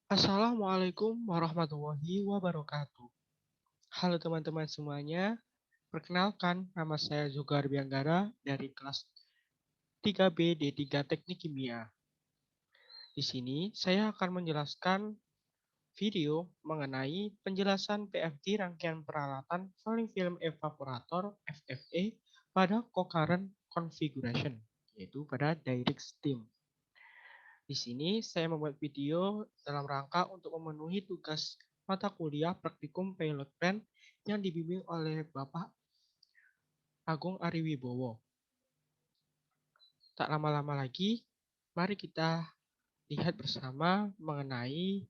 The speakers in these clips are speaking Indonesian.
Assalamualaikum warahmatullahi wabarakatuh. Halo teman-teman semuanya, perkenalkan nama saya Zogar Bianggara dari kelas 3B D3 Teknik Kimia. Di sini saya akan menjelaskan video mengenai penjelasan PFD rangkaian peralatan falling film evaporator FFE pada concurrent configuration, yaitu pada direct steam. Di sini saya membuat video dalam rangka untuk memenuhi tugas mata kuliah praktikum pilot plant yang dibimbing oleh Bapak Agung Ariwibowo. Tak lama-lama lagi, mari kita lihat bersama mengenai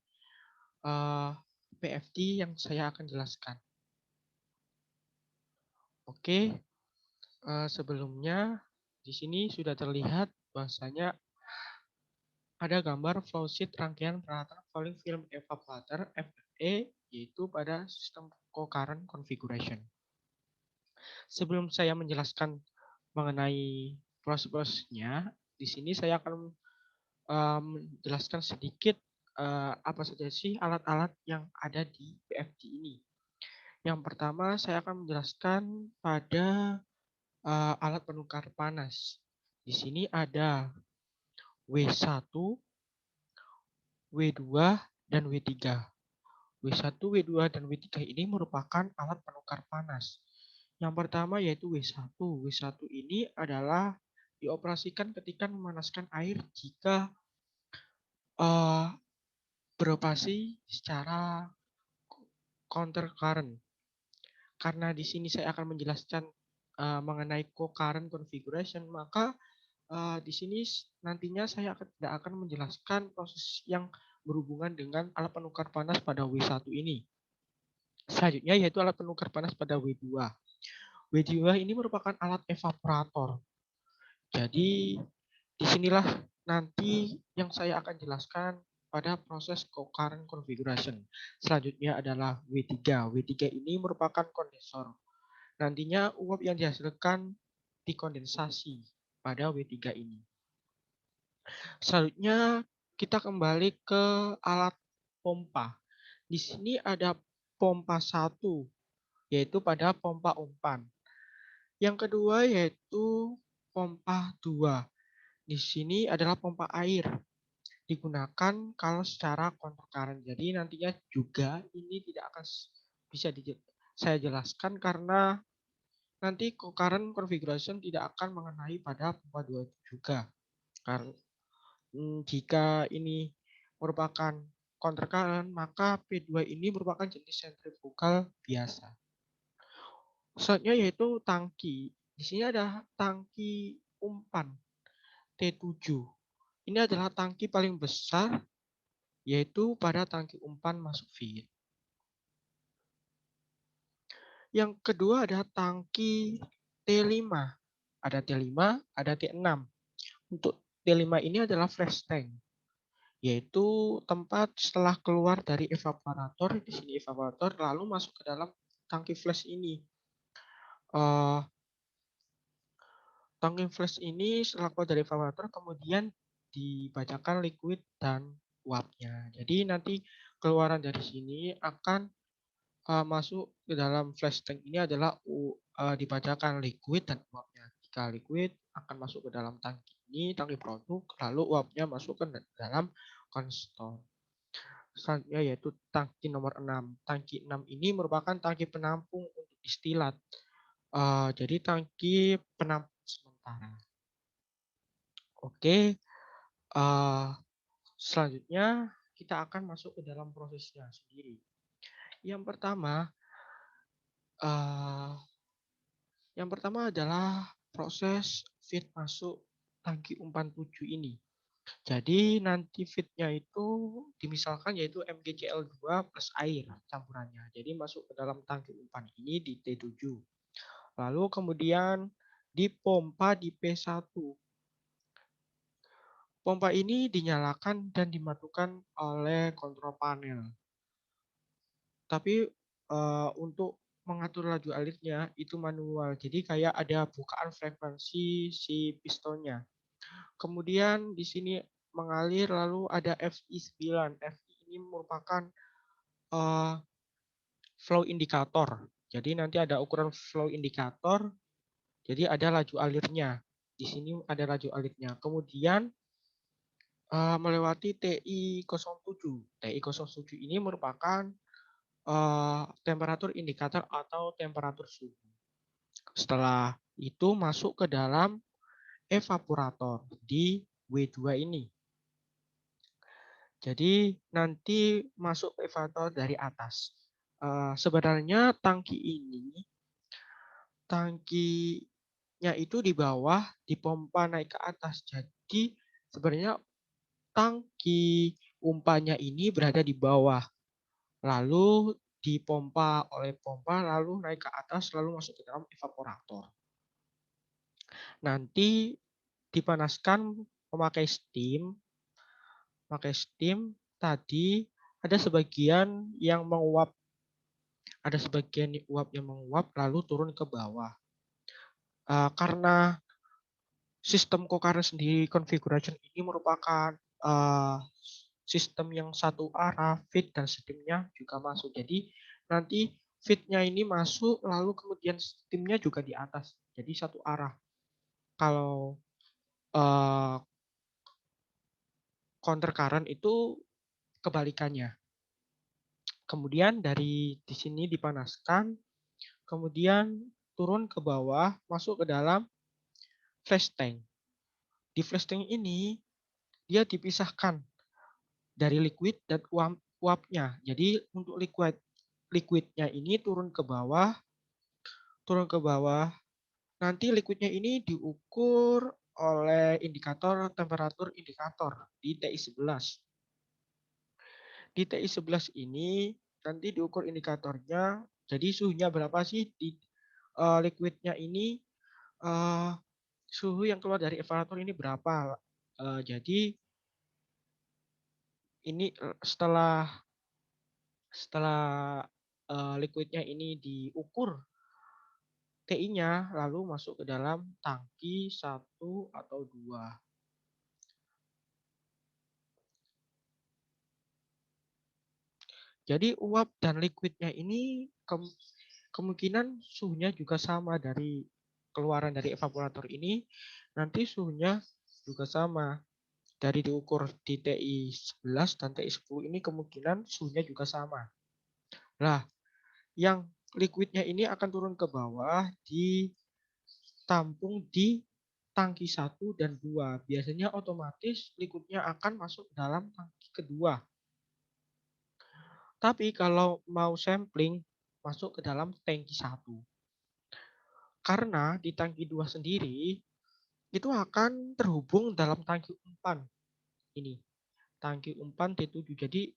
PFD yang saya akan jelaskan. Oke, sebelumnya di sini sudah terlihat bahwasanya ada gambar flowsheet rangkaian peralatan falling film evaporator FFE yaitu pada sistem concurrent configuration. Sebelum saya menjelaskan mengenai proses-prosesnya, di sini saya akan menjelaskan sedikit apa saja sih alat-alat yang ada di PFD ini. Yang pertama, saya akan menjelaskan pada alat penukar panas. Di sini ada W1, W2, dan W3. W1, W2, dan W3 ini merupakan alat penukar panas. Yang pertama yaitu W1. W1 ini adalah dioperasikan ketika memanaskan air jika uh, beroperasi secara counter current. Karena di sini saya akan menjelaskan mengenai co-current configuration, maka di sini nantinya saya tidak akan menjelaskan proses yang berhubungan dengan alat penukar panas pada W1 ini. Selanjutnya yaitu alat penukar panas pada W2. W2 ini merupakan alat evaporator. Jadi disinilah nanti yang saya akan jelaskan pada proses concurrent configuration. Selanjutnya adalah W3. W3 ini merupakan kondensor. Nantinya uap yang dihasilkan dikondensasi pada W3 ini. Selanjutnya kita kembali ke alat pompa. Di sini ada pompa 1, yaitu pada pompa umpan. Yang kedua yaitu pompa 2. Di sini adalah pompa air. Digunakan kalau secara kontrakaran. Jadi nantinya juga ini tidak akan bisa saya jelaskan karena nanti concurrent configuration tidak akan mengenai pada pompa 2 juga. Karena jika ini merupakan kontrakaran, maka P2 ini merupakan jenis sentrifugal biasa. Selanjutnya yaitu tangki. Di sini ada tangki umpan T7. Ini adalah tangki paling besar yaitu pada tangki umpan masuk feed. Yang kedua ada tangki T5. Ada T5, ada T6. Untuk T5 ini adalah flash tank, yaitu tempat setelah keluar dari evaporator, di sini evaporator lalu masuk ke dalam tangki flash ini. Tangki flash ini setelah keluar dari evaporator kemudian dibacakan liquid dan uapnya. Jadi nanti keluaran dari sini akan masuk ke dalam flash tank ini adalah dibacakan liquid dan uapnya. Jika liquid akan masuk ke dalam tangki ini, tangki produk, lalu uapnya masuk ke dalam konstor. Selanjutnya yaitu tangki nomor 6. Tangki 6 ini merupakan tangki penampung untuk distilat. Jadi tangki penampung sementara. Oke, selanjutnya kita akan masuk ke dalam prosesnya sendiri. Yang pertama, adalah proses feed masuk tangki umpan 7 ini. Jadi nanti feednya itu dimisalkan yaitu MgCl2 plus air campurannya. Jadi masuk ke dalam tangki umpan ini di T7. Lalu kemudian dipompa di P1. Pompa ini dinyalakan dan dimatikan oleh kontrol panel. Tapi untuk mengatur laju alirnya itu manual. Jadi kayak ada bukaan frekuensi si pistonnya. Kemudian di sini mengalir lalu ada FI9. FI ini merupakan flow indikator. Jadi nanti ada ukuran flow indikator. Jadi ada laju alirnya. Di sini ada laju alirnya. Kemudian melewati TI07. TI07 ini merupakan temperatur indikator atau temperatur suhu. Setelah itu masuk ke dalam evaporator di W2 ini. Jadi nanti masuk evaporator dari atas. Sebenarnya tangkinya itu di bawah, dipompa naik ke atas. Jadi sebenarnya tangki umpanya ini berada di bawah. Lalu dipompa oleh pompa, lalu naik ke atas, lalu masuk ke dalam evaporator. Nanti dipanaskan memakai steam. Pakai steam tadi ada sebagian yang menguap. Ada sebagian uap yang menguap lalu turun ke bawah. Karena sistem co-current sendiri configuration ini merupakan sistem yang satu arah, feed dan steamnya juga masuk. Jadi nanti feednya ini masuk, lalu kemudian steamnya juga di atas. Jadi satu arah. Kalau counter current itu kebalikannya. Kemudian dari di sini dipanaskan, kemudian turun ke bawah, masuk ke dalam flash tank. Di flash tank ini dia dipisahkan dari liquid dan uapnya. Jadi untuk liquidnya ini turun ke bawah. Nanti liquidnya ini diukur oleh indikator temperatur indikator di TI11. Di TI11 ini nanti diukur indikatornya. Jadi suhunya berapa sih di liquidnya ini? Suhu yang keluar dari evaporator ini berapa? Jadi ini setelah liquidnya ini diukur TI-nya, lalu masuk ke dalam tangki 1 atau 2. Jadi uap dan liquidnya ini kemungkinan suhunya juga sama dari keluaran dari evaporator ini. Nanti suhunya juga sama. Dari diukur di TI11 dan TI10 ini kemungkinan suhunya juga sama. Nah, yang liquidnya ini akan turun ke bawah ditampung di tangki 1 dan 2. Biasanya otomatis liquidnya akan masuk dalam tangki kedua. Tapi kalau mau sampling masuk ke dalam tangki 1. Karena di tangki 2 sendiri itu akan terhubung dalam tangki umpan. Ini, tangki umpan T7. Jadi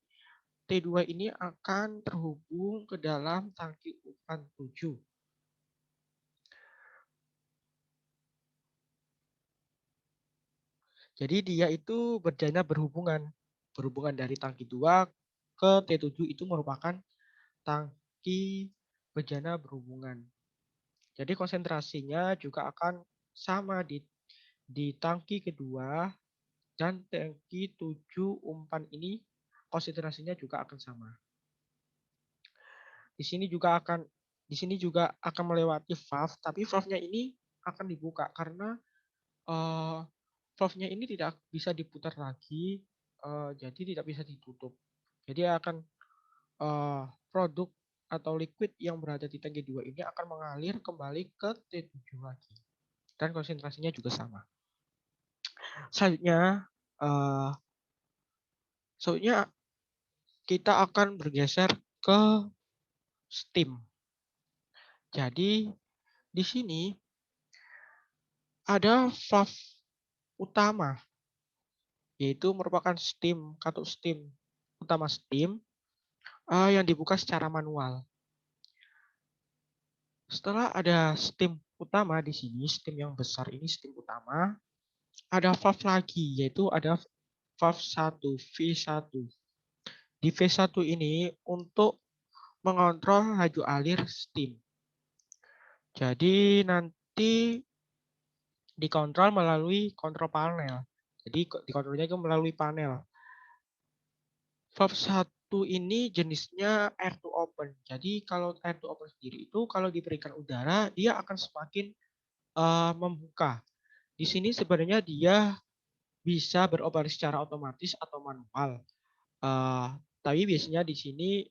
T2 ini akan terhubung ke dalam tangki umpan 7. Jadi dia itu berhubungan dari tangki 2 ke T7 itu merupakan tangki bejana berhubungan. Jadi konsentrasinya juga akan sama di tangki kedua dan tangki 7 umpan ini konsentrasinya juga akan sama. Di sini juga akan melewati valve, tapi valve-nya ini akan dibuka karena valve-nya ini tidak bisa diputar lagi, jadi tidak bisa ditutup. Jadi akan produk atau liquid yang berada di tangki 2 ini akan mengalir kembali ke T7 lagi. Dan konsentrasinya juga sama. Selanjutnya kita akan bergeser ke steam. Jadi di sini ada valve utama, yaitu merupakan steam, katup steam, utama steam yang dibuka secara manual. Setelah ada steam utama di sini, steam yang besar ini steam utama, ada valve lagi, yaitu ada valve 1, V1. Di V1 ini untuk mengontrol laju alir steam. Jadi nanti dikontrol melalui kontrol panel. Jadi dikontrolnya itu melalui panel. Valve 1 to ini jenisnya air to open. Jadi kalau air to open sendiri itu kalau diberikan udara dia akan semakin membuka. Di sini sebenarnya dia bisa beroperasi secara otomatis atau manual. Eh, tapi biasanya di sini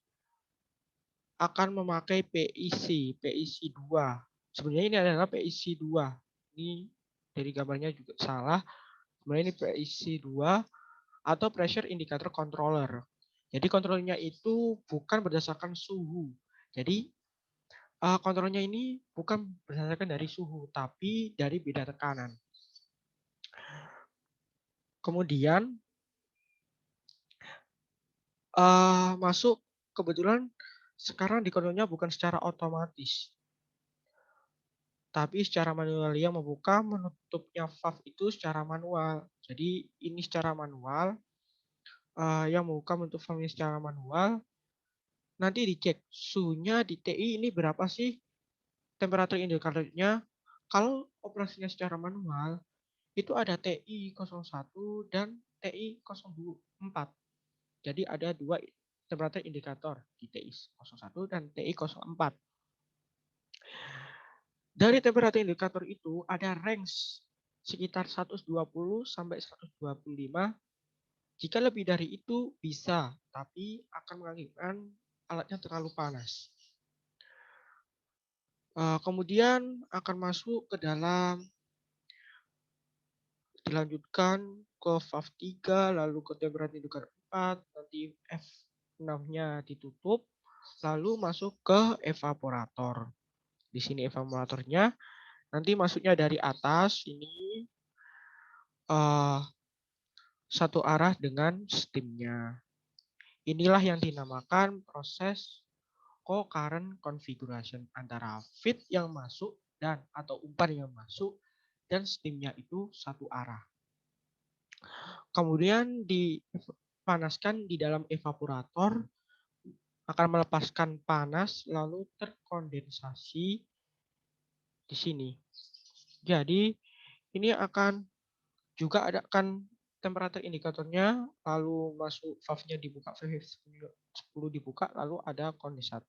akan memakai PIC 2. Sebenarnya ini adalah PIC 2. Ini dari gambarnya juga salah. Sebenarnya ini PIC 2 atau Pressure Indicator Controller. Jadi kontrolnya itu bukan berdasarkan suhu. Jadi kontrolnya ini bukan berdasarkan dari suhu, tapi dari beda tekanan. Kemudian masuk kebetulan sekarang dikontrolnya bukan secara otomatis, tapi secara manual. Yang membuka menutupnya valve itu secara manual. Jadi ini secara manual, yang membuka menutup valve secara manual. Nanti dicek suhunya di TI ini berapa sih temperatur indikatornya. Kalau operasinya secara manual, itu ada TI 01 dan TI 04. Jadi ada dua temperatur indikator di TI 01 dan TI 04. Dari temperatur indikator itu ada range sekitar 120 sampai 125. Jika lebih dari itu bisa, tapi akan mengakibatkan alatnya terlalu panas. Kemudian akan masuk ke dalam, dilanjutkan ke valve 3, lalu ke temperatur indikator 4, nanti F6-nya ditutup, lalu masuk ke evaporator. Di sini evaporatornya nanti masuknya dari atas ini satu arah dengan steamnya. Inilah yang dinamakan proses co-current configuration antara feed yang masuk dan atau umpan yang masuk dan steamnya itu satu arah. Kemudian dipanaskan di dalam evaporator akan melepaskan panas lalu terkondensasi di sini. Jadi ini akan juga ada kan temperatur indikatornya, lalu masuk valve-nya dibuka, valve 10 dibuka, lalu ada kondensat.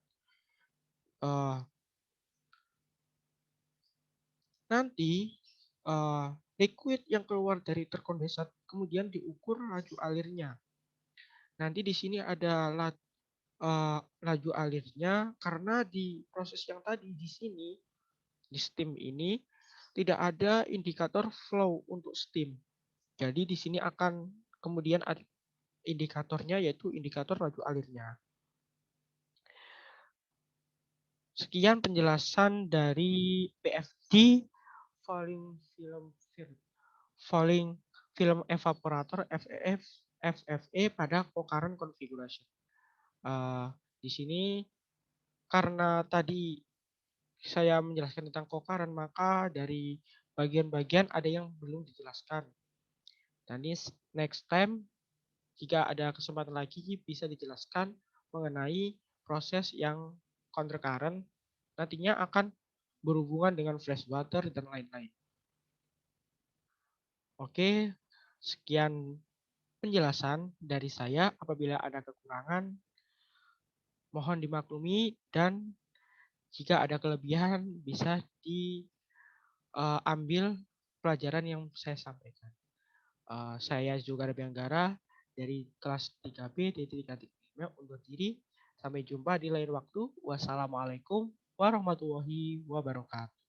Nanti liquid yang keluar dari terkondensat kemudian diukur laju alirnya. Nanti di sini ada laju alirnya karena di proses yang tadi di sini di steam ini tidak ada indikator flow untuk steam. Jadi di sini akan kemudian ada indikatornya yaitu indikator laju alirnya. Sekian penjelasan dari PFD Falling Film Evaporator FFE pada concurrent configuration. Di sini karena tadi saya menjelaskan tentang concurrent, maka dari bagian-bagian ada yang belum dijelaskan. Dan ini next time jika ada kesempatan lagi bisa dijelaskan mengenai proses yang countercurrent nantinya akan berhubungan dengan flash water dan lain-lain. Oke, sekian penjelasan dari saya. Apabila ada kekurangan, mohon dimaklumi dan jika ada kelebihan bisa diambil pelajaran yang saya sampaikan. Saya juga Rebi Anggara dari kelas 3B D3 undur diri. Sampai jumpa di lain waktu. Wassalamualaikum warahmatullahi wabarakatuh.